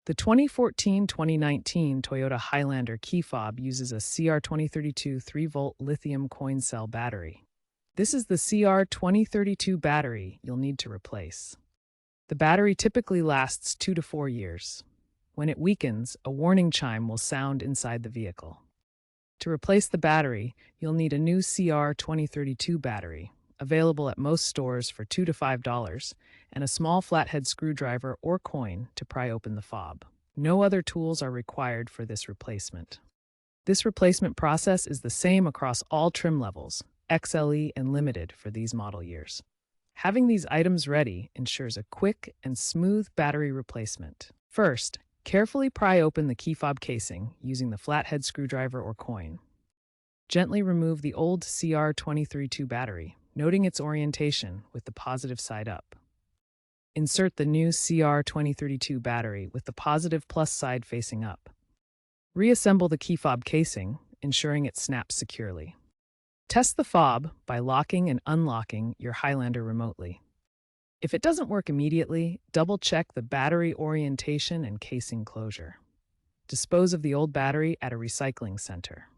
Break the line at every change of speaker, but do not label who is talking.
The 2014-2019 Toyota Highlander key fob uses a CR2032 3-volt lithium coin cell battery. This is the CR2032 battery you'll need to replace. The battery typically lasts 2 to 4 years. When it weakens, a warning chime will sound inside the vehicle. To replace the battery, you'll need a new CR2032 battery, available at most stores for $2 to $5, and a small flathead screwdriver or coin to pry open the fob. No other tools are required for this replacement. This replacement process is the same across all trim levels, XLE and Limited for these model years. Having these items ready ensures a quick and smooth battery replacement. First, carefully pry open the key fob casing using the flathead screwdriver or coin. Gently remove the old CR2032 battery, noting its orientation with the positive side up. Insert the new CR2032 battery with the positive plus side facing up. Reassemble the key fob casing, ensuring it snaps securely. Test the fob by locking and unlocking your Highlander remotely. If it doesn't work immediately, double-check the battery orientation and casing closure. Dispose of the old battery at a recycling center.